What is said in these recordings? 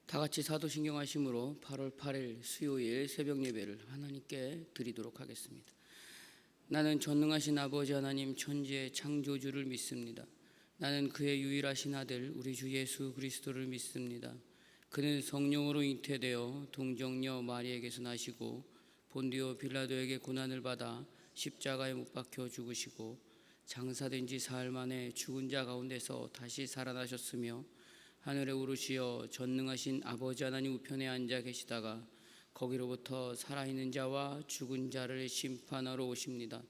다 같이 사도신경 하심으로 8월 8일 수요일 새벽 예배를 하나님께 드리도록 하겠습니다. 나는 전능하신 아버지 하나님 천지의 창조주를 믿습니다. 나는 그의 유일하신 아들 우리 주 예수 그리스도를 믿습니다. 그는 성령으로 잉태되어 동정녀 마리에게서 나시고 본디오 빌라도에게 고난을 받아 십자가에 못 박혀 죽으시고 장사된 지 사흘 만에 죽은 자 가운데서 다시 살아나셨으며 하늘에 오르시어 전능하신 아버지 하나님 우편에 앉아 계시다가 거기로부터 살아있는 자와 죽은 자를 심판하러 오십니다.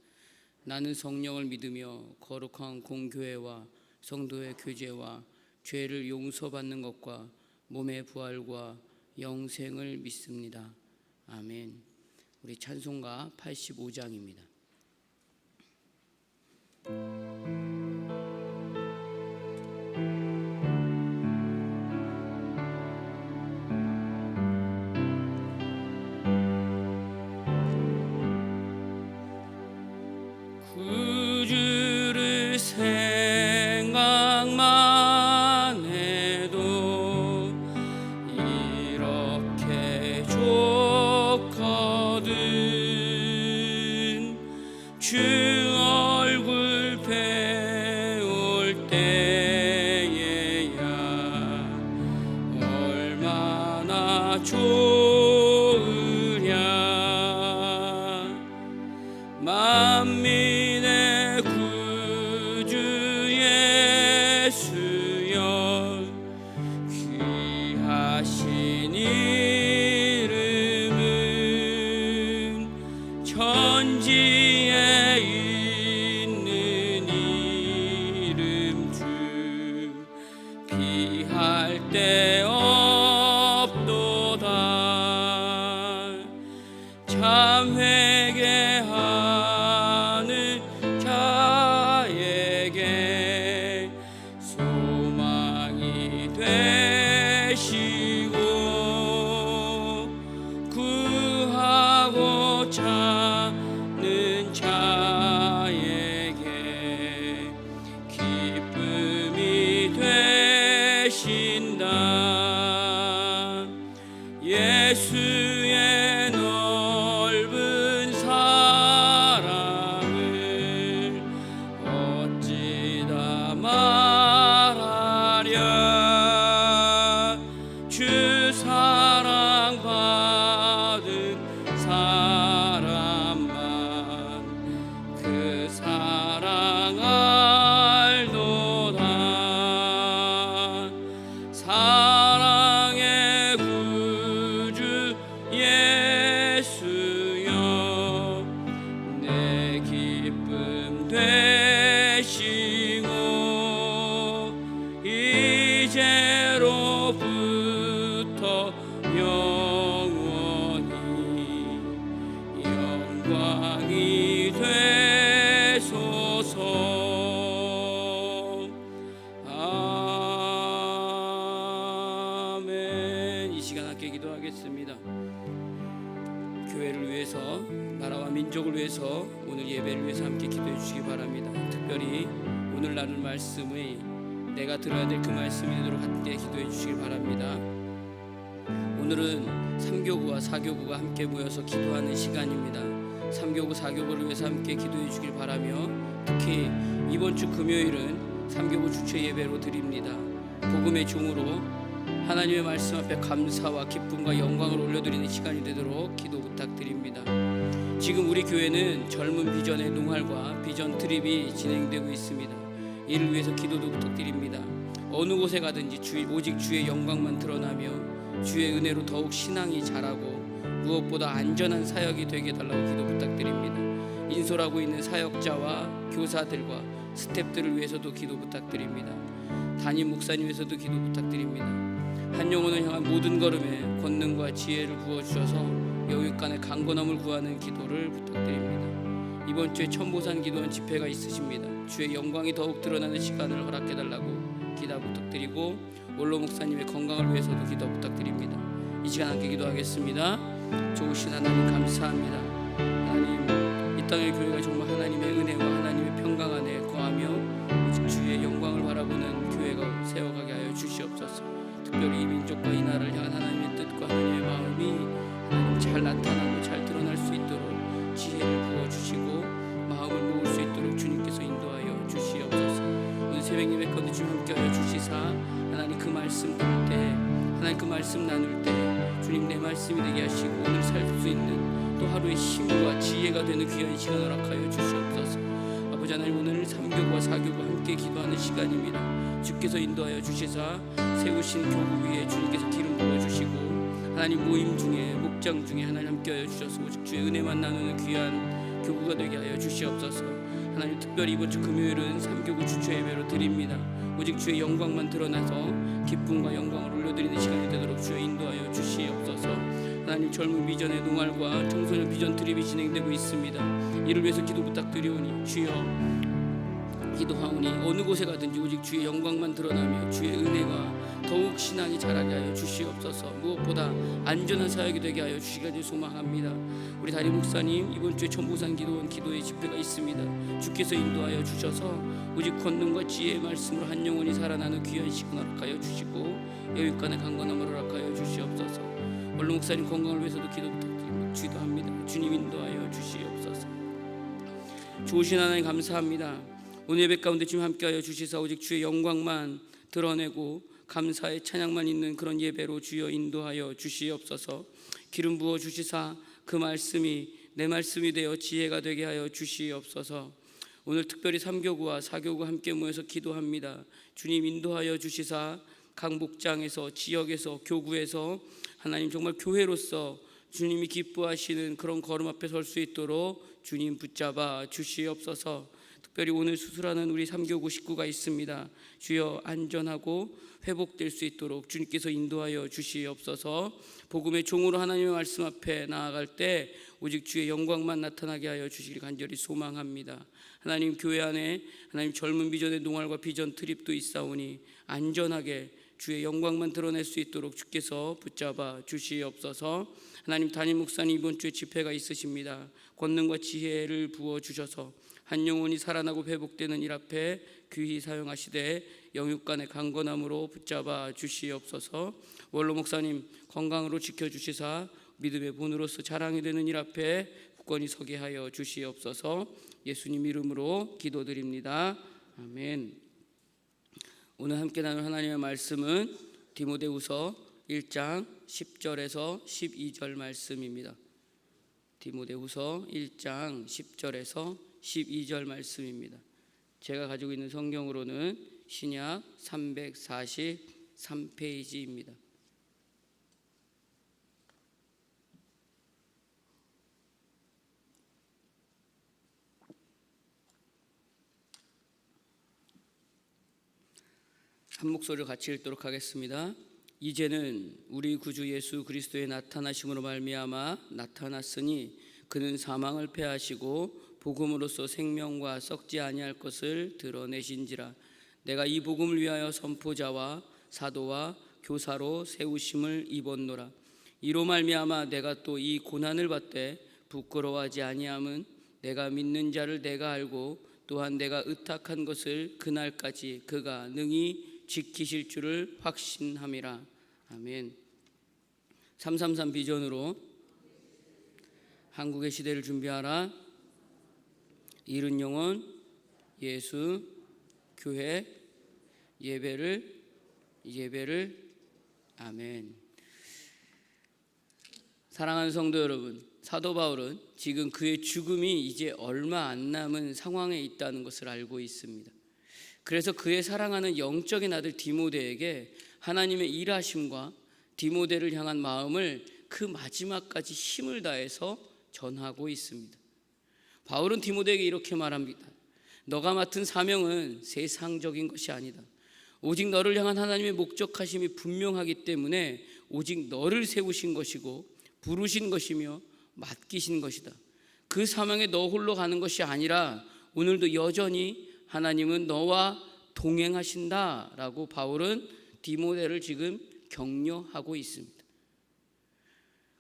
나는 성령을 믿으며 거룩한 공교회와 성도의 교제와 죄를 용서받는 것과 몸의 부활과 영생을 믿습니다. 아멘. 우리 찬송가 85장입니다. 구주를 생각만 해도 이렇게 좋거든. 주 얼굴 배울 때에야 얼마나 좋으랴. 만민의 구주 예수여 귀하신 이름은 천지에 있는 이름 중 비할 데 없도다. 참 회개하는 자에게 소망이 되시고 구하고 찾는 자에게 기쁨이 되신다. 예수의 넓은 사랑을 어찌다 말하랴. 주 사랑 받은 사람만 그 사랑 알도다. 사랑의 구주 예수여 내 기쁨 되시고 이제로부터 영원히 영광이 되소서. 아멘. 이 시간 함께 기도하겠습니다. 교회를 위해서, 나라와 민족을 위해서, 오늘 예배를 위해서 함께 기도해 주시기 바랍니다. 특별히 오늘 나눌 말씀의 내가 들어야 될 그 말씀이 되도록 함께 기도해 주시기 바랍니다. 오늘은 3교구와 4교구가 함께 모여서 기도하는 시간입니다. 3교구, 4교구를 위해서 함께 기도해 주길 바라며 특히 이번 주 금요일은 3교구 주최 예배로 드립니다. 복음의 종으로 하나님의 말씀 앞에 감사와 기쁨과 영광을 올려드리는 시간이 되도록 기도 부탁드립니다. 지금 우리 교회는 젊은 비전의 농활과 비전 트립이 진행되고 있습니다. 이를 위해서 기도도 부탁드립니다. 어느 곳에 가든지 오직 주의 영광만 드러나며 주의 은혜로 더욱 신앙이 자라고 무엇보다 안전한 사역이 되게 해달라고 기도 부탁드립니다. 인솔하고 있는 사역자와 교사들과 스태프들을 위해서도 기도 부탁드립니다. 담임 목사님 위해서도 기도 부탁드립니다. 한 영혼을 향한 모든 걸음에 권능과 지혜를 부어주셔서 영육간의 강건함을 구하는 기도를 부탁드립니다. 이번 주에 천보산 기도원 집회가 있으십니다. 주의 영광이 더욱 드러나는 시간을 허락해달라고 기도 부탁드리고 원로 목사님의 건강을 위해서도 기도 부탁드립니다. 이 시간 함께 기도하겠습니다. 좋으신 하나님 감사합니다. 하나님, 이 땅의 교회가 정말 하나님의 은혜와 하나님의 평강 안에 거하며 오직 주의 영광을 바라보는 교회가 세워가게 하여 주시옵소서. 특별히 이 민족과 이 나라를 향한 하나님의 뜻과 하나님의 마음이 잘 나타나고 잘 드러날 수 있도록 지혜를 부어주시고 마음을 모을 수 있도록 주님께서 인도하여 주시옵소서. 오늘 새벽 예배 가운데 주님 함께하여 주시사 하나님 그 말씀 들을 때, 하나님 그 말씀 나눌 때 주님 내 말씀이 되게 하시고 오늘 살 수 있는 또 하루의 힘과 지혜가 되는 귀한 시간 허락하여 주시옵소서. 아버지 하나님, 오늘 3교구와 4교구 함께 기도하는 시간입니다. 주께서 인도하여 주시사 세우신 교구 위에 주님께서 기름 부어주시고 하나님 모임 중에 목장 중에 하나님 함께하여 주셔서 오직 주의 은혜만 나누는 귀한 교구가 되게 하여 주시옵소서. 하나님 특별히 이번 주 금요일은 3교구 주초 예배로 드립니다. 오직 주의 영광만 드러나서 기쁨과 영광을 올려드리는 시간이 되도록 주의 인도하여 주시옵소서. 하나님 젊은 비전의 농활과 청소년 비전 트립이 진행되고 있습니다. 이를 위해서 기도 부탁드리오니 주여 기도하오니 어느 곳에 가든지 오직 주의 영광만 드러나며 주의 은혜가 더욱 신앙이 자라게 하여 주시옵소서. 무엇보다 안전한 사역이 되게 하여 주시기를 소망합니다. 우리 다리 목사님 이번 주에 천보산 기도원 기도의 집회가 있습니다. 주께서 인도하여 주셔서 오직 권능과 지혜의 말씀으로 한 영혼이 살아나는 귀한 시간 허락하여 주시고 여육간의 강건함을 허락하여 주시옵소서. 원로 목사님 건강을 위해서도 기도 부탁드립니다. 기도합니다. 주님 인도하여 주시옵소서. 좋으신 하나님 감사합니다. 오늘 예배 가운데 주님 함께하여 주시사 오직 주의 영광만 드러내고 감사의 찬양만 있는 그런 예배로 주여 인도하여 주시옵소서. 기름 부어 주시사 그 말씀이 내 말씀이 되어 지혜가 되게 하여 주시옵소서. 오늘 특별히 3교구와 4교구 함께 모여서 기도합니다. 주님 인도하여 주시사 각 목장에서 지역에서 교구에서 하나님 정말 교회로서 주님이 기뻐하시는 그런 걸음 앞에 설 수 있도록 주님 붙잡아 주시옵소서. 특별히 오늘 수술하는 우리 3교구 식구가 있습니다. 주여 안전하고 회복될 수 있도록 주님께서 인도하여 주시옵소서. 복음의 종으로 하나님의 말씀 앞에 나아갈 때 오직 주의 영광만 나타나게 하여 주시길 간절히 소망합니다. 하나님 교회 안에 하나님 젊은 비전의 농활과 비전 트립도 있사오니 안전하게 주의 영광만 드러낼 수 있도록 주께서 붙잡아 주시옵소서. 하나님 담임 목사님 이번 주에 집회가 있으십니다. 권능과 지혜를 부어주셔서 한 영혼이 살아나고 회복되는 일 앞에 귀히 사용하시되 영육간의 강건함으로 붙잡아 주시옵소서. 원로 목사님 건강으로 지켜주시사 믿음의 본으로서 자랑이 되는 일 앞에 굳건히 서게 하여 주시옵소서. 예수님 이름으로 기도드립니다. 아멘. 오늘 함께 나눌 하나님의 말씀은 디모데후서 1장 10절에서 12절 말씀입니다. 디모데후서 1장 10절에서 12절 말씀입니다. 제가 가지고 있는 성경으로는 신약 343페이지입니다. 한 목소리를 같이 읽도록 하겠습니다. 이제는 우리 구주 예수 그리스도의 나타나심으로 말미암아 나타났으니 그는 사망을 패하시고 복음으로써 생명과 썩지 아니할 것을 드러내신지라. 내가 이 복음을 위하여 선포자와 사도와 교사로 세우심을 입었노라. 이로 말미암아 내가 또 이 고난을 받되 부끄러워하지 아니함은 내가 믿는 자를 내가 알고 또한 내가 의탁한 것을 그날까지 그가 능히 지키실 줄을 확신함이라. 아멘. 333 비전으로 한국의 시대를 준비하라. 이른 영혼, 예수, 교회, 예배를. 아멘. 사랑하는 성도 여러분, 사도 바울은 지금 그의 죽음이 이제 얼마 안 남은 상황에 있다는 것을 알고 있습니다. 그래서 그의 사랑하는 영적인 아들 디모데에게 하나님의 일하심과 디모데를 향한 마음을 그 마지막까지 힘을 다해서 전하고 있습니다. 바울은 디모데에게 이렇게 말합니다. 너가 맡은 사명은 세상적인 것이 아니다. 오직 너를 향한 하나님의 목적하심이 분명하기 때문에 오직 너를 세우신 것이고 부르신 것이며 맡기신 것이다. 그 사명에 너 홀로 가는 것이 아니라 오늘도 여전히 하나님은 너와 동행하신다라고 바울은 디모데를 지금 격려하고 있습니다.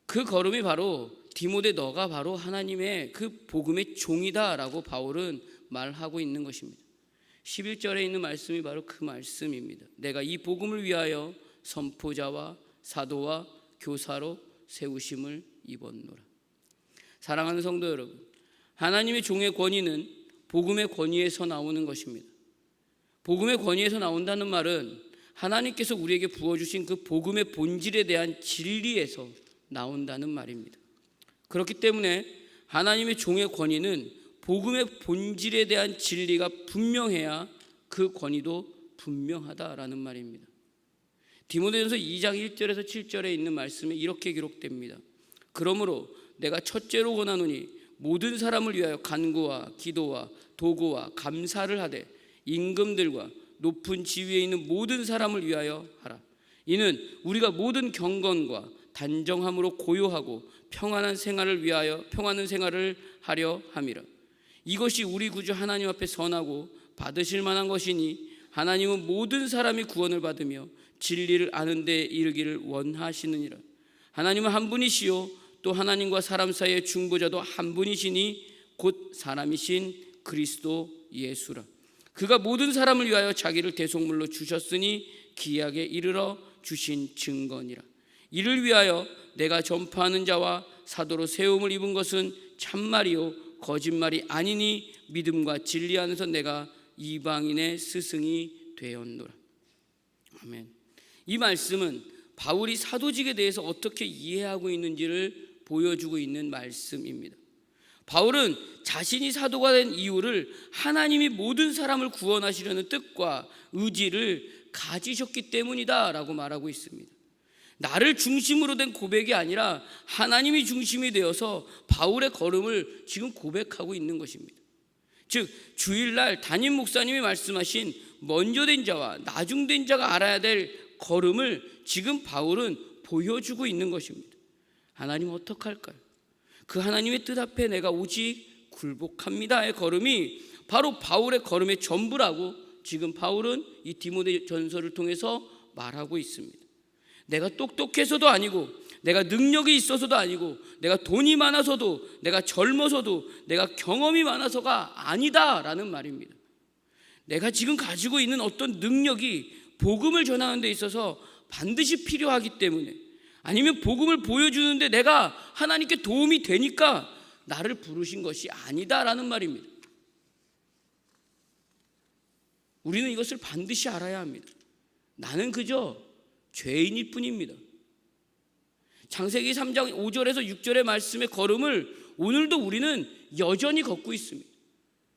그 걸음이 바로 디모데 너가 바로 하나님의 그 복음의 종이다라고 바울은 말하고 있는 것입니다. 11절에 있는 말씀이 바로 그 말씀입니다. 내가 이 복음을 위하여 선포자와 사도와 교사로 세우심을 입었노라. 사랑하는 성도 여러분, 하나님의 종의 권위는 복음의 권위에서 나오는 것입니다. 복음의 권위에서 나온다는 말은 하나님께서 우리에게 부어주신 그 복음의 본질에 대한 진리에서 나온다는 말입니다. 그렇기 때문에 하나님의 종의 권위는 복음의 본질에 대한 진리가 분명해야 그 권위도 분명하다라는 말입니다. 디모데전서 2장 1절에서 7절에 있는 말씀에 이렇게 기록됩니다. 그러므로 내가 첫째로 권하노니 모든 사람을 위하여 간구와 기도와 도구와 감사를 하되 임금들과 높은 지위에 있는 모든 사람을 위하여 하라. 이는 우리가 모든 경건과 단정함으로 고요하고 평안한 생활을 하려 함이라. 이것이 우리 구주 하나님 앞에 선하고 받으실 만한 것이니 하나님은 모든 사람이 구원을 받으며 진리를 아는 데 이르기를 원하시느니라. 하나님은 한 분이시요 또 하나님과 사람 사이의 중보자도 한 분이시니 곧 사람이신 그리스도 예수라. 그가 모든 사람을 위하여 자기를 대속물로 주셨으니 기약에 이르러 주신 증거니라. 이를 위하여 내가 전파하는 자와 사도로 세움을 입은 것은 참말이요 거짓말이 아니니 믿음과 진리 안에서 내가 이방인의 스승이 되었노라. 아멘. 이 말씀은 바울이 사도직에 대해서 어떻게 이해하고 있는지를 보여주고 있는 말씀입니다. 바울은 자신이 사도가 된 이유를 하나님이 모든 사람을 구원하시려는 뜻과 의지를 가지셨기 때문이다 라고 말하고 있습니다. 나를 중심으로 된 고백이 아니라 하나님이 중심이 되어서 바울의 걸음을 지금 고백하고 있는 것입니다. 즉 주일날 담임 목사님이 말씀하신 먼저 된 자와 나중된 자가 알아야 될 걸음을 지금 바울은 보여주고 있는 것입니다. 하나님 어떡할까요? 그 하나님의 뜻 앞에 내가 오직 굴복합니다의 걸음이 바로 바울의 걸음의 전부라고 지금 바울은 이 디모데 전서를 통해서 말하고 있습니다. 내가 똑똑해서도 아니고 내가 능력이 있어서도 아니고 내가 돈이 많아서도 내가 젊어서도 내가 경험이 많아서가 아니다라는 말입니다. 내가 지금 가지고 있는 어떤 능력이 복음을 전하는 데 있어서 반드시 필요하기 때문에 아니면 복음을 보여주는데 내가 하나님께 도움이 되니까 나를 부르신 것이 아니다라는 말입니다. 우리는 이것을 반드시 알아야 합니다. 나는 그저 죄인일 뿐입니다. 창세기 3장 5절에서 6절의 말씀의 걸음을 오늘도 우리는 여전히 걷고 있습니다.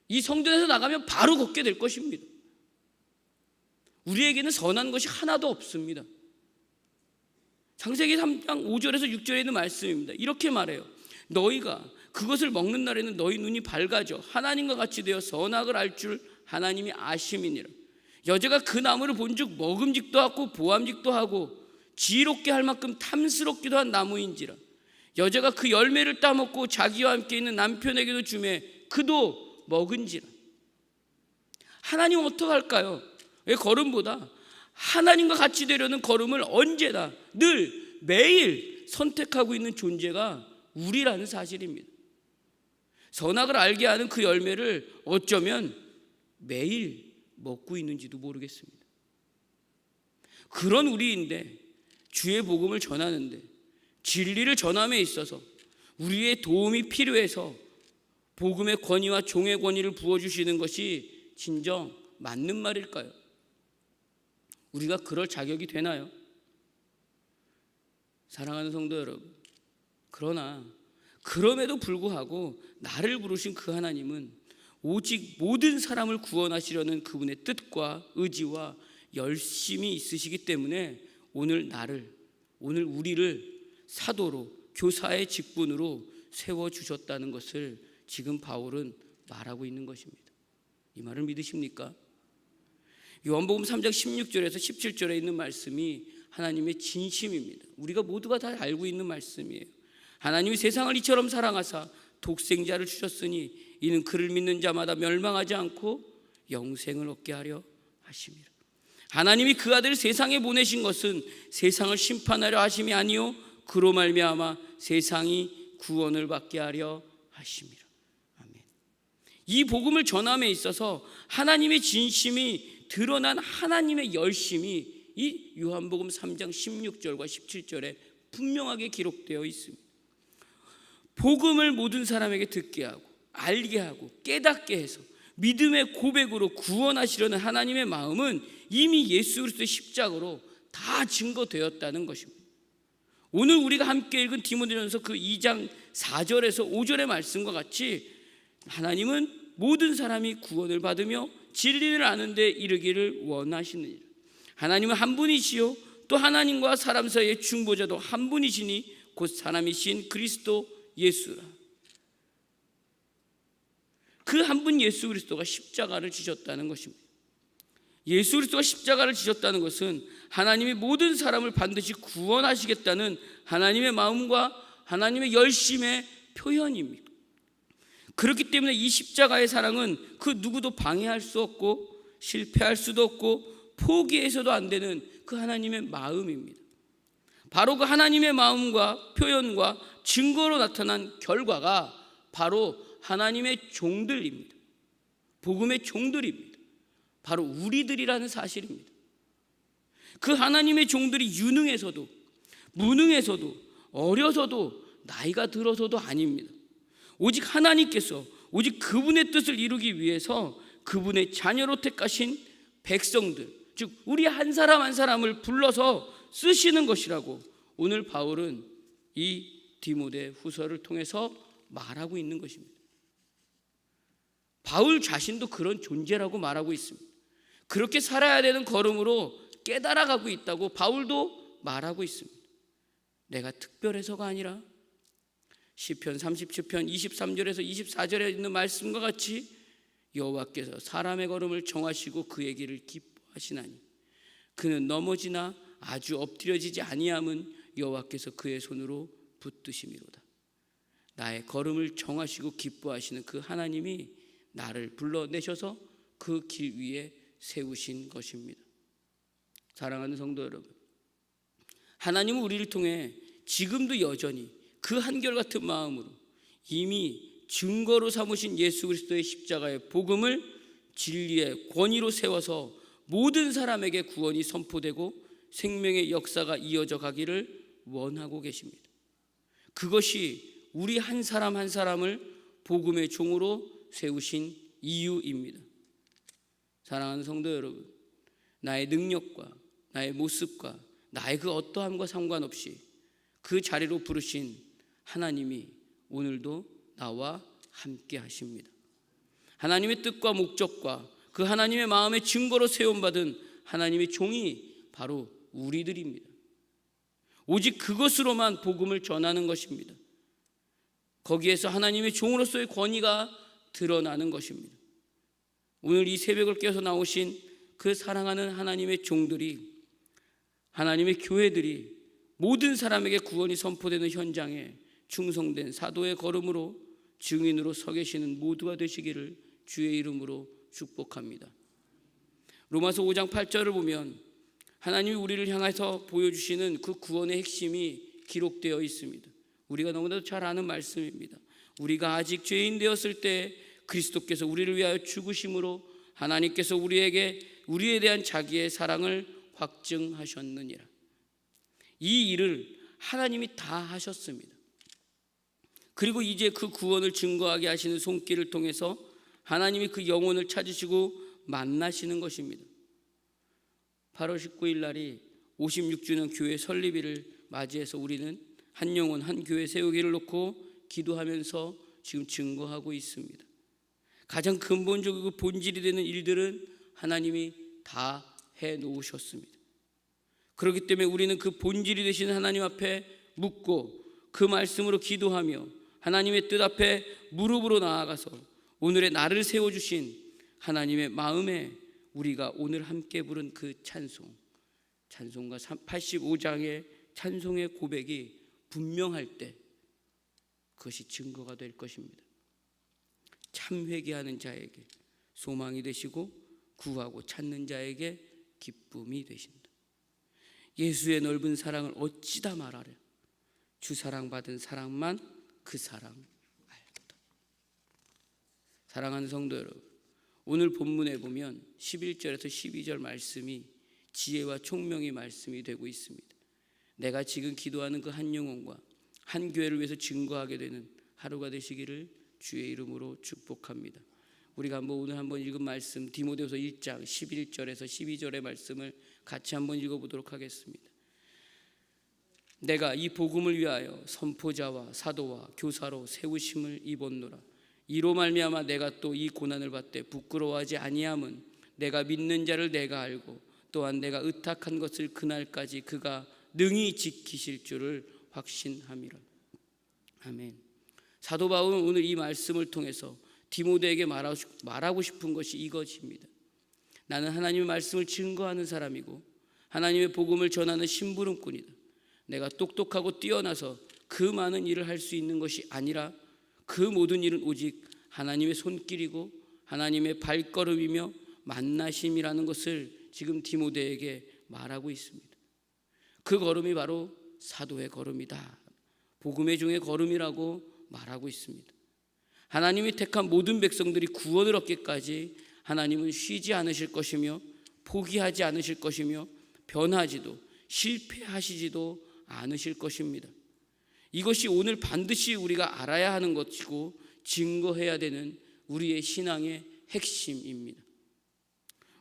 이 성전에서 나가면 바로 걷게 될 것입니다. 우리에게는 선한 것이 하나도 없습니다. 창세기 3장 5절에서 6절에 있는 말씀입니다. 이렇게 말해요. 너희가 그것을 먹는 날에는 너희 눈이 밝아져 하나님과 같이 되어 선악을 알 줄 하나님이 아심이니라. 여자가 그 나무를 본즉 먹음직도 하고 보암직도 하고 지혜롭게 할 만큼 탐스럽기도 한 나무인지라. 여자가 그 열매를 따먹고 자기와 함께 있는 남편에게도 주매 그도 먹은지라. 하나님은 어떡할까요? 왜 걸음보다 하나님과 같이 되려는 걸음을 언제나 늘 매일 선택하고 있는 존재가 우리라는 사실입니다. 선악을 알게 하는 그 열매를 어쩌면 매일 먹고 있는지도 모르겠습니다. 그런 우리인데 주의 복음을 전하는데 진리를 전함에 있어서 우리의 도움이 필요해서 복음의 권위와 종의 권위를 부어주시는 것이 진정 맞는 말일까요? 우리가 그럴 자격이 되나요? 사랑하는 성도 여러분, 그러나 그럼에도 불구하고 나를 부르신 그 하나님은 오직 모든 사람을 구원하시려는 그분의 뜻과 의지와 열심이 있으시기 때문에 오늘 우리를 사도로 교사의 직분으로 세워주셨다는 것을 지금 바울은 말하고 있는 것입니다. 이 말을 믿으십니까? 요한복음 3장 16절에서 17절에 있는 말씀이 하나님의 진심입니다. 우리가 모두가 다 알고 있는 말씀이에요. 하나님이 세상을 이처럼 사랑하사 독생자를 주셨으니 이는 그를 믿는 자마다 멸망하지 않고 영생을 얻게 하려 하심이라. 하나님이 그 아들을 세상에 보내신 것은 세상을 심판하려 하심이 아니요 그로 말미암아 세상이 구원을 받게 하려 하심이라. 아멘. 이 복음을 전함에 있어서 하나님의 진심이 드러난 하나님의 열심이 이 요한복음 3장 16절과 17절에 분명하게 기록되어 있습니다. 복음을 모든 사람에게 듣게 하고 알게 하고 깨닫게 해서 믿음의 고백으로 구원하시려는 하나님의 마음은 이미 예수 그리스도의 십자가로 다 증거되었다는 것입니다. 오늘 우리가 함께 읽은 디모데전서 그 2장 4절에서 5절의 말씀과 같이 하나님은 모든 사람이 구원을 받으며 진리를 아는 데 이르기를 원하시느니라. 하나님은 한 분이시요 또 하나님과 사람 사이의 중보자도 한 분이시니 곧 사람이신 그리스도 예수라. 그 한 분 예수 그리스도가 십자가를 지셨다는 것입니다. 예수 그리스도가 십자가를 지셨다는 것은 하나님이 모든 사람을 반드시 구원하시겠다는 하나님의 마음과 하나님의 열심의 표현입니다. 그렇기 때문에 이 십자가의 사랑은 그 누구도 방해할 수 없고 실패할 수도 없고 포기해서도 안 되는 그 하나님의 마음입니다. 바로 그 하나님의 마음과 표현과 증거로 나타난 결과가 바로 하나님의 종들입니다. 복음의 종들입니다. 바로 우리들이라는 사실입니다. 그 하나님의 종들이 유능해서도 무능해서도 어려서도 나이가 들어서도 아닙니다. 오직 하나님께서 오직 그분의 뜻을 이루기 위해서 그분의 자녀로 택하신 백성들, 즉 우리 한 사람 한 사람을 불러서 쓰시는 것이라고 오늘 바울은 이 디모데 후서를 통해서 말하고 있는 것입니다. 바울 자신도 그런 존재라고 말하고 있습니다. 그렇게 살아야 되는 걸음으로 깨달아가고 있다고 바울도 말하고 있습니다. 내가 특별해서가 아니라 시편 37편 23절에서 24절에 있는 말씀과 같이 여호와께서 사람의 걸음을 정하시고 그의 길을 기뻐하시나니 그는 넘어지나 아주 엎드려지지 아니함은 여호와께서 그의 손으로 붙드심이로다. 나의 걸음을 정하시고 기뻐하시는 그 하나님이 나를 불러내셔서 그 길 위에 세우신 것입니다. 사랑하는 성도 여러분, 하나님은 우리를 통해 지금도 여전히 그 한결같은 마음으로 이미 증거로 삼으신 예수 그리스도의 십자가의 복음을 진리의 권위로 세워서 모든 사람에게 구원이 선포되고 생명의 역사가 이어져 가기를 원하고 계십니다. 그것이 우리 한 사람 한 사람을 복음의 종으로 세우신 이유입니다. 사랑하는 성도 여러분, 나의 능력과 나의 모습과 나의 그 어떠함과 상관없이 그 자리로 부르신 하나님이 오늘도 나와 함께 하십니다. 하나님의 뜻과 목적과 그 하나님의 마음의 증거로 세움받은 하나님의 종이 바로 우리들입니다. 오직 그것으로만 복음을 전하는 것입니다. 거기에서 하나님의 종으로서의 권위가 드러나는 것입니다. 오늘 이 새벽을 깨서 나오신 그 사랑하는 하나님의 종들이, 하나님의 교회들이 모든 사람에게 구원이 선포되는 현장에 충성된 사도의 걸음으로 증인으로 서 계시는 모두가 되시기를 주의 이름으로 축복합니다. 로마서 5장 8절을 보면 하나님이 우리를 향해서 보여주시는 그 구원의 핵심이 기록되어 있습니다. 우리가 너무나도 잘 아는 말씀입니다. 우리가 아직 죄인 되었을 때 그리스도께서 우리를 위하여 죽으심으로 하나님께서 우리에 대한 자기의 사랑을 확증하셨느니라. 이 일을 하나님이 다 하셨습니다. 그리고 이제 그 구원을 증거하게 하시는 손길을 통해서 하나님이 그 영혼을 찾으시고 만나시는 것입니다. 8월 19일 날이 56주년 교회 설립일을 맞이해서 우리는 한 영혼 한 교회 세우기를 놓고 기도하면서 지금 증거하고 있습니다. 가장 근본적이고 본질이 되는 일들은 하나님이 다 해놓으셨습니다. 그렇기 때문에 우리는 그 본질이 되시는 하나님 앞에 묻고 그 말씀으로 기도하며 하나님의 뜻 앞에 무릎으로 나아가서 오늘의 나를 세워주신 하나님의 마음에 우리가 오늘 함께 부른 그 찬송가 85장의 찬송의 고백이 분명할 때 그것이 증거가 될 것입니다. 참 회개하는 자에게 소망이 되시고 구하고 찾는 자에게 기쁨이 되신다. 예수의 넓은 사랑을 어찌다 말하랴. 주 사랑받은 사랑만 그 사랑 알도다. 사랑하는 성도 여러분, 오늘 본문에 보면 11절에서 12절 말씀이 지혜와 총명의 말씀이 되고 있습니다. 내가 지금 기도하는 그 한 영혼과 한 교회를 위해서 증거하게 되는 하루가 되시기를 주의 이름으로 축복합니다. 우리가 오늘 한번 읽은 말씀 디모데후서 1장 11절에서 12절의 말씀을 같이 한번 읽어보도록 하겠습니다. 내가 이 복음을 위하여 선포자와 사도와 교사로 세우심을 입었노라. 이로 말미암아 내가 또 이 고난을 받되 부끄러워하지 아니함은 내가 믿는 자를 내가 알고 또한 내가 의탁한 것을 그날까지 그가 능히 지키실 줄을 확신함이라. 아멘. 사도 바울은 오늘 이 말씀을 통해서 디모데에게 말하고 싶은 것이 이것입니다. 나는 하나님의 말씀을 증거하는 사람이고 하나님의 복음을 전하는 심부름꾼이다. 내가 똑똑하고 뛰어나서 그 많은 일을 할 수 있는 것이 아니라 그 모든 일은 오직 하나님의 손길이고 하나님의 발걸음이며 만나심이라는 것을 지금 디모데에게 말하고 있습니다. 그 걸음이 바로 사도의 걸음이다. 복음의 종의 걸음이라고 말하고 있습니다. 하나님이 택한 모든 백성들이 구원을 얻기까지 하나님은 쉬지 않으실 것이며 포기하지 않으실 것이며 변하지도 실패하시지도 않으실 것입니다. 이것이 오늘 반드시 우리가 알아야 하는 것이고 증거해야 되는 우리의 신앙의 핵심입니다.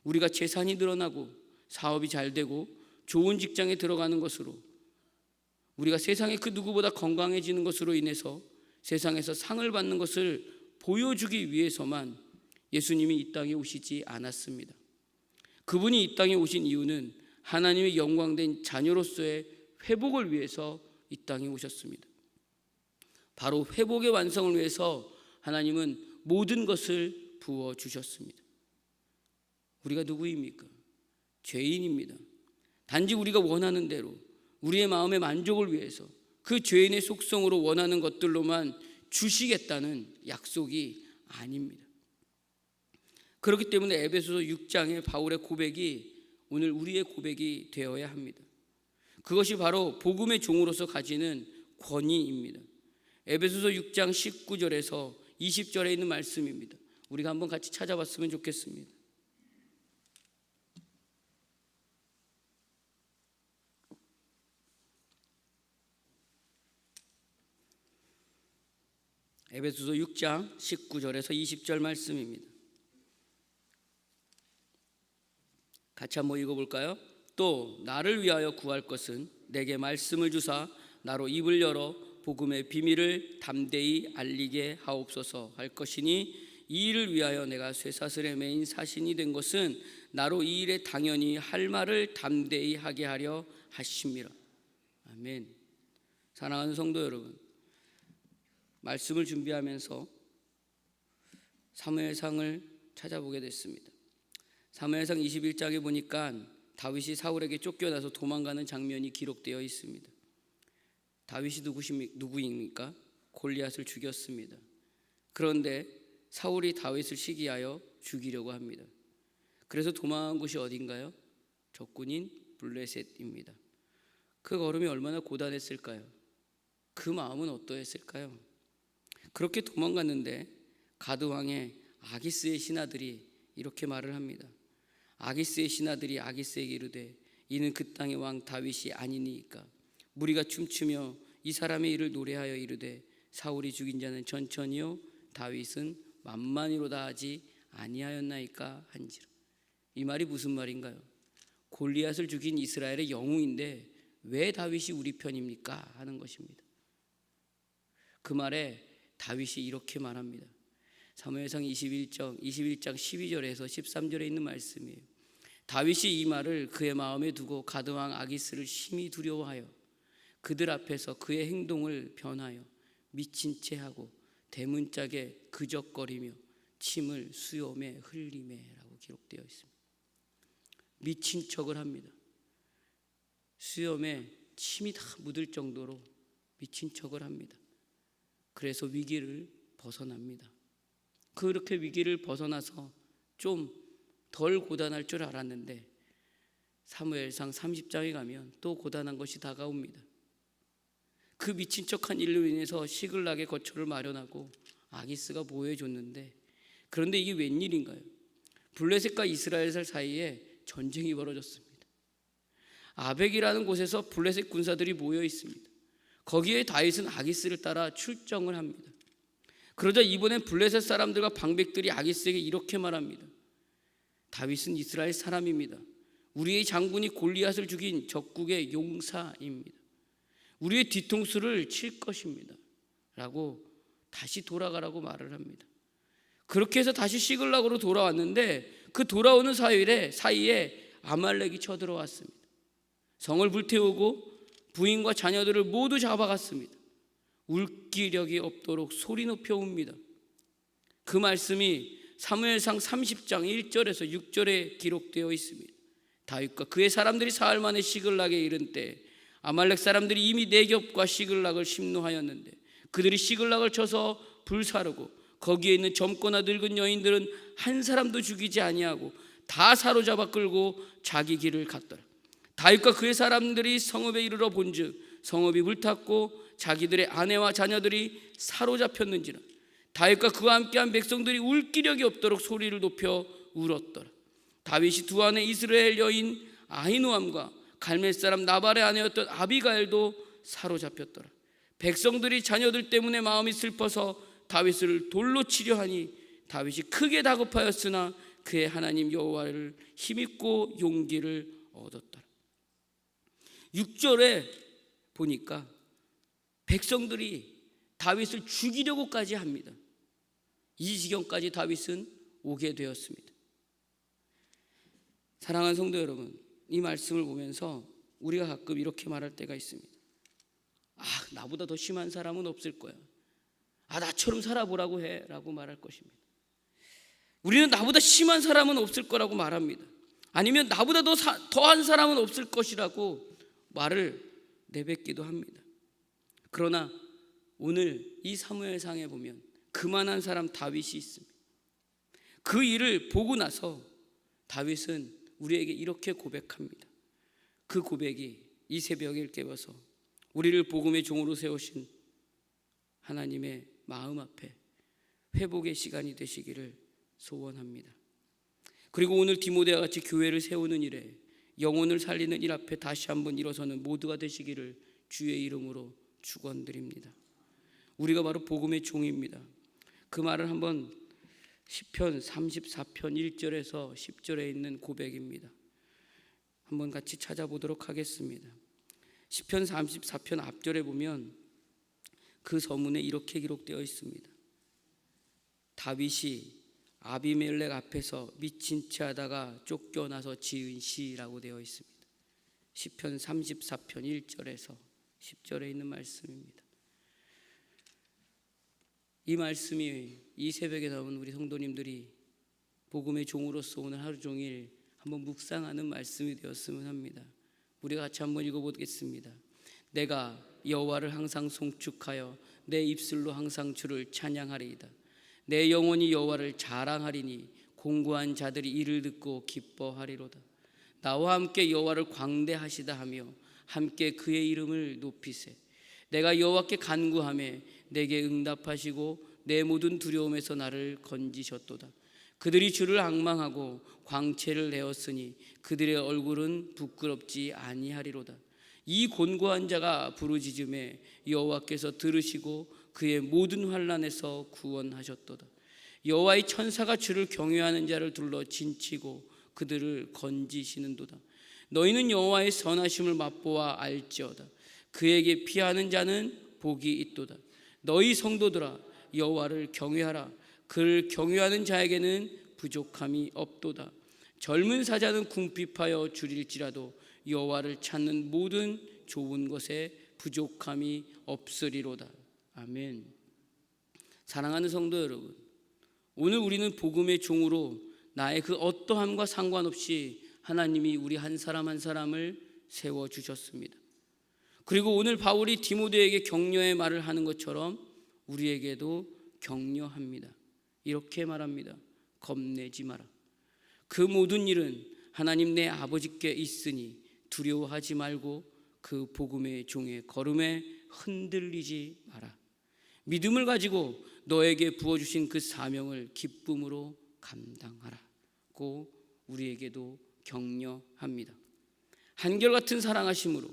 우리가 재산이 늘어나고 사업이 잘 되고 좋은 직장에 들어가는 것으로 우리가 세상에 그 누구보다 건강해지는 것으로 인해서 세상에서 상을 받는 것을 보여주기 위해서만 예수님이 이 땅에 오시지 않았습니다. 그분이 이 땅에 오신 이유는 하나님의 영광된 자녀로서의 회복을 위해서 이 땅에 오셨습니다. 바로 회복의 완성을 위해서 하나님은 모든 것을 부어주셨습니다. 우리가 누구입니까? 죄인입니다. 단지 우리가 원하는 대로 우리의 마음의 만족을 위해서 그 죄인의 속성으로 원하는 것들로만 주시겠다는 약속이 아닙니다. 그렇기 때문에 에베소서 6장의 바울의 고백이 오늘 우리의 고백이 되어야 합니다. 그것이 바로 복음의 종으로서 가지는 권위입니다. 에베소서 6장 19절에서 20절에 있는 말씀입니다. 우리가 한번 같이 찾아봤으면 좋겠습니다. 에베소서 6장 19절에서 20절 말씀입니다. 같이 한번 읽어볼까요? 또 나를 위하여 구할 것은 내게 말씀을 주사 나로 입을 열어 복음의 비밀을 담대히 알리게 하옵소서 할 것이니 이 일을 위하여 내가 쇠사슬에 매인 사신이 된 것은 나로 이 일에 당연히 할 말을 담대히 하게 하려 하심이라. 아멘. 사랑하는 성도 여러분, 말씀을 준비하면서 사무엘상을 찾아보게 됐습니다. 사무엘상 21장에 보니까 다윗이 사울에게 쫓겨나서 도망가는 장면이 기록되어 있습니다. 다윗이 누구입니까? 골리앗을 죽였습니다. 그런데 사울이 다윗을 시기하여 죽이려고 합니다. 그래서 도망한 곳이 어딘가요? 적군인 블레셋입니다. 그 걸음이 얼마나 고단했을까요? 그 마음은 어떠했을까요? 그렇게 도망갔는데 가드왕의 아기스의 신하들이 이렇게 말을 합니다. 아기스의 신하들이 아기스에게 이르되 이는 그 땅의 왕 다윗이 아니니까 무리가 춤추며 이 사람의 일을 노래하여 이르되 사울이 죽인 자는 천천히요 다윗은 만만히로다 하지 아니하였나이까 한지라. 이 말이 무슨 말인가요? 골리앗을 죽인 이스라엘의 영웅인데 왜 다윗이 우리 편입니까? 하는 것입니다. 그 말에 다윗이 이렇게 말합니다. 사무엘상 21장 12절에서 13절에 있는 말씀이에요. 다윗이 이 말을 그의 마음에 두고 가드왕 아기스를 심히 두려워하여 그들 앞에서 그의 행동을 변하여 미친 채 하고 대문짝에 그적거리며 침을 수염에 흘리매라고 기록되어 있습니다. 미친 척을 합니다. 수염에 침이 다 묻을 정도로 미친 척을 합니다. 그래서 위기를 벗어납니다. 그렇게 위기를 벗어나서 좀 덜 고단할 줄 알았는데 사무엘상 30장에 가면 또 고단한 것이 다가옵니다. 그 미친 척한 일로 인해서 시글락의 거처를 마련하고 아기스가 보호해줬는데 그런데 이게 웬일인가요? 블레셋과 이스라엘 사이에 전쟁이 벌어졌습니다. 아벡이라는 곳에서 블레셋 군사들이 모여 있습니다. 거기에 다윗은 아기스를 따라 출정을 합니다. 그러자 이번엔 블레셋 사람들과 방백들이 아기스에게 이렇게 말합니다. 다윗은 이스라엘 사람입니다. 우리의 장군이 골리앗을 죽인 적국의 용사입니다. 우리의 뒤통수를 칠 것입니다 라고 다시 돌아가라고 말을 합니다. 그렇게 해서 다시 시글락으로 돌아왔는데 그 돌아오는 사이에 아말렉이 쳐들어왔습니다. 성을 불태우고 부인과 자녀들을 모두 잡아갔습니다. 울기력이 없도록 소리 높여 웁니다. 그 말씀이 사무엘상 30장 1절에서 6절에 기록되어 있습니다. 다윗과 그의 사람들이 사흘 만에 시글락에 이른 때 아말렉 사람들이 이미 네겝과 시글락을 심노하였는데 그들이 시글락을 쳐서 불사르고 거기에 있는 젊거나 늙은 여인들은 한 사람도 죽이지 아니하고 다 사로잡아 끌고 자기 길을 갔더라. 다윗과 그의 사람들이 성읍에 이르러 본즉 성읍이 불탔고 자기들의 아내와 자녀들이 사로잡혔는지라. 다윗과 그와 함께한 백성들이 울기력이 없도록 소리를 높여 울었더라. 다윗이 두 아내 이스라엘 여인 아히노암과 갈멜 사람 나발의 아내였던 아비가일도 사로잡혔더라. 백성들이 자녀들 때문에 마음이 슬퍼서 다윗을 돌로 치려 하니 다윗이 크게 다급하였으나 그의 하나님 여호와를 힘입고 용기를 얻었더라. 6절에 보니까 백성들이 다윗을 죽이려고까지 합니다. 이 지경까지 다윗은 오게 되었습니다. 사랑하는 성도 여러분, 이 말씀을 보면서 우리가 가끔 이렇게 말할 때가 있습니다. 나보다 더 심한 사람은 없을 거야. 나처럼 살아보라고 해 라고 말할 것입니다. 우리는 나보다 심한 사람은 없을 거라고 말합니다. 아니면 나보다 더한 사람은 없을 것이라고 말을 내뱉기도 합니다. 그러나 오늘 이 사무엘상에 보면 그만한 사람 다윗이 있습니다. 그 일을 보고 나서 다윗은 우리에게 이렇게 고백합니다. 그 고백이 이 새벽에 깨워서 우리를 복음의 종으로 세우신 하나님의 마음 앞에 회복의 시간이 되시기를 소원합니다. 그리고 오늘 디모데와 같이 교회를 세우는 일에 영혼을 살리는 일 앞에 다시 한번 일어서는 모두가 되시기를 주의 이름으로 축원드립니다. 우리가 바로 복음의 종입니다. 그 말을 한번 시편 34편 1절에서 10절에 있는 고백입니다. 한번 같이 찾아보도록 하겠습니다. 시편 34편 앞절에 보면 그 서문에 이렇게 기록되어 있습니다. 다윗이 아비멜렉 앞에서 미친 채 하다가 쫓겨나서 지은 시라고 되어 있습니다. 시편 34편 1절에서 10절에 있는 말씀입니다. 이 말씀이 이 새벽에 나온 우리 성도님들이 복음의 종으로서 오늘 하루 종일 한번 묵상하는 말씀이 되었으면 합니다. 우리가 같이 한번 읽어보겠습니다. 내가 여호와를 항상 송축하여 내 입술로 항상 주를 찬양하리이다. 내 영혼이 여호와를 자랑하리니 공고한 자들이 이를 듣고 기뻐하리로다. 나와 함께 여호와를 광대하시다 하며 함께 그의 이름을 높이세. 내가 여호와께 간구하매 내게 응답하시고 내 모든 두려움에서 나를 건지셨도다. 그들이 주를 앙망하고 광채를 내었으니 그들의 얼굴은 부끄럽지 아니하리로다. 이 곤고한 자가 부르짖음에 여호와께서 들으시고 그의 모든 환난에서 구원하셨도다. 여호와의 천사가 주를 경외하는 자를 둘러 진치고 그들을 건지시는도다. 너희는 여호와의 선하심을 맛보아 알지어다. 그에게 피하는 자는 복이 있도다. 너희 성도들아 여호와를 경외하라. 그를 경외하는 자에게는 부족함이 없도다. 젊은 사자는 궁핍하여 줄일지라도 여호와를 찾는 모든 좋은 것에 부족함이 없으리로다. 아멘. 사랑하는 성도 여러분, 오늘 우리는 복음의 종으로 나의 그 어떠함과 상관없이 하나님이 우리 한 사람 한 사람을 세워주셨습니다. 그리고 오늘 바울이 디모데에게 격려의 말을 하는 것처럼 우리에게도 격려합니다. 이렇게 말합니다. 겁내지 마라. 그 모든 일은 하나님 내 아버지께 있으니 두려워하지 말고 그 복음의 종의 걸음에 흔들리지 마라. 믿음을 가지고 너에게 부어주신 그 사명을 기쁨으로 감당하라고 우리에게도 격려합니다. 한결같은 사랑하심으로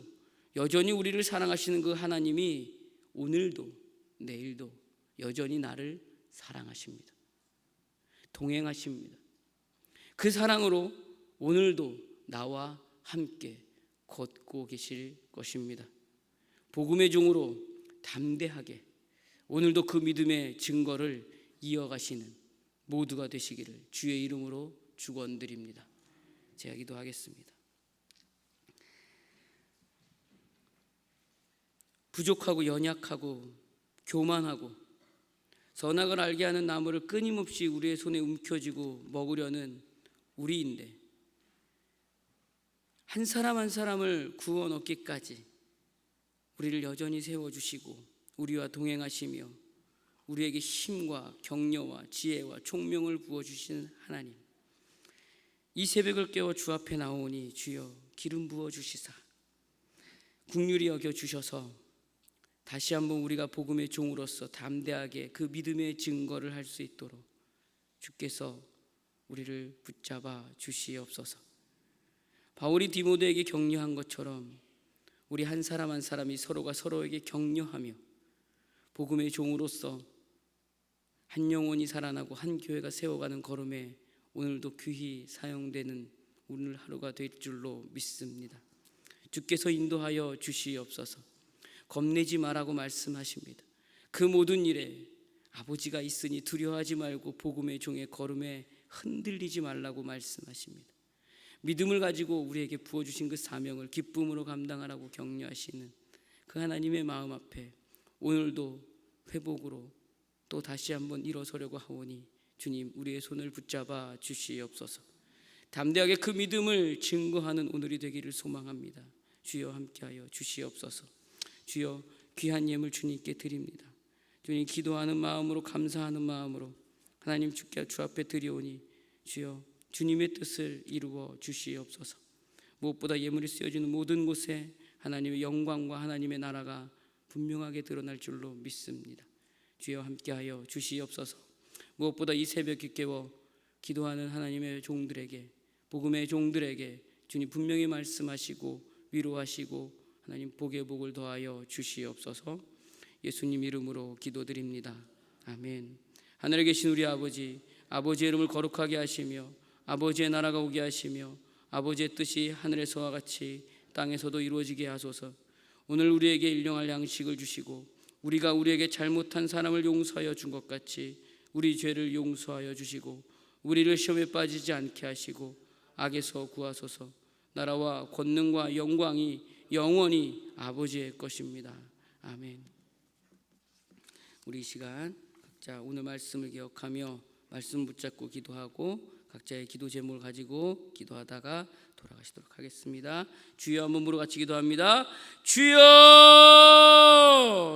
여전히 우리를 사랑하시는 그 하나님이 오늘도 내일도 여전히 나를 사랑하십니다. 동행하십니다. 그 사랑으로 오늘도 나와 함께 걷고 계실 것입니다. 복음의 종으로 담대하게 오늘도 그 믿음의 증거를 이어가시는 모두가 되시기를 주의 이름으로 축원드립니다. 제가 기도하겠습니다. 부족하고 연약하고 교만하고 선악을 알게 하는 나무를 끊임없이 우리의 손에 움켜쥐고 먹으려는 우리인데 한 사람 한 사람을 구원 얻기까지 우리를 여전히 세워주시고 우리와 동행하시며 우리에게 힘과 격려와 지혜와 총명을 부어주시는 하나님, 이 새벽을 깨워 주 앞에 나오니 주여 기름 부어주시사 긍휼히 여겨주셔서 다시 한번 우리가 복음의 종으로서 담대하게 그 믿음의 증거를 할 수 있도록 주께서 우리를 붙잡아 주시옵소서. 바울이 디모데에게 격려한 것처럼 우리 한 사람 한 사람이 서로가 서로에게 격려하며 복음의 종으로서 한 영혼이 살아나고 한 교회가 세워가는 걸음에 오늘도 귀히 사용되는 오늘 하루가 될 줄로 믿습니다. 주께서 인도하여 주시옵소서. 겁내지 말라고 말씀하십니다. 그 모든 일에 아버지가 있으니 두려워하지 말고 복음의 종의 걸음에 흔들리지 말라고 말씀하십니다. 믿음을 가지고 우리에게 부어주신 그 사명을 기쁨으로 감당하라고 격려하시는 그 하나님의 마음 앞에 오늘도 회복으로 또 다시 한번 일어서려고 하오니 주님 우리의 손을 붙잡아 주시옵소서. 담대하게 그 믿음을 증거하는 오늘이 되기를 소망합니다. 주여 함께하여 주시옵소서. 주여 귀한 예물 주님께 드립니다. 주님 기도하는 마음으로 감사하는 마음으로 하나님 주께 주 앞에 드리오니 주여 주님의 뜻을 이루어 주시옵소서. 무엇보다 예물이 쓰여지는 모든 곳에 하나님의 영광과 하나님의 나라가 분명하게 드러날 줄로 믿습니다. 주여 함께하여 주시옵소서. 무엇보다 이 새벽에 깨워 기도하는 하나님의 종들에게 복음의 종들에게 주님 분명히 말씀하시고 위로하시고 하나님 복의 복을 더하여 주시옵소서. 예수님 이름으로 기도드립니다. 아멘. 하늘에 계신 우리 아버지, 아버지의 이름을 거룩하게 하시며 아버지의 나라가 오게 하시며 아버지의 뜻이 하늘에서와 같이 땅에서도 이루어지게 하소서. 오늘 우리에게 일용할 양식을 주시고 우리가 우리에게 잘못한 사람을 용서하여 준 것 같이 우리 죄를 용서하여 주시고 우리를 시험에 빠지지 않게 하시고 악에서 구하소서. 나라와 권능과 영광이 영원히 아버지의 것입니다. 아멘. 우리 이 시간 각자 오늘 말씀을 기억하며 말씀 붙잡고 기도하고 각자의 기도 제목을 가지고 기도하다가 돌아가시도록 하겠습니다. 주여 한번 부르 같이 기도합니다. 주여,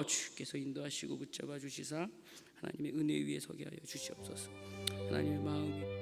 주께서 인도하시고 붙잡아 주시사 하나님의 은혜 위에 서게 하여 주시옵소서. 하나님의 마음이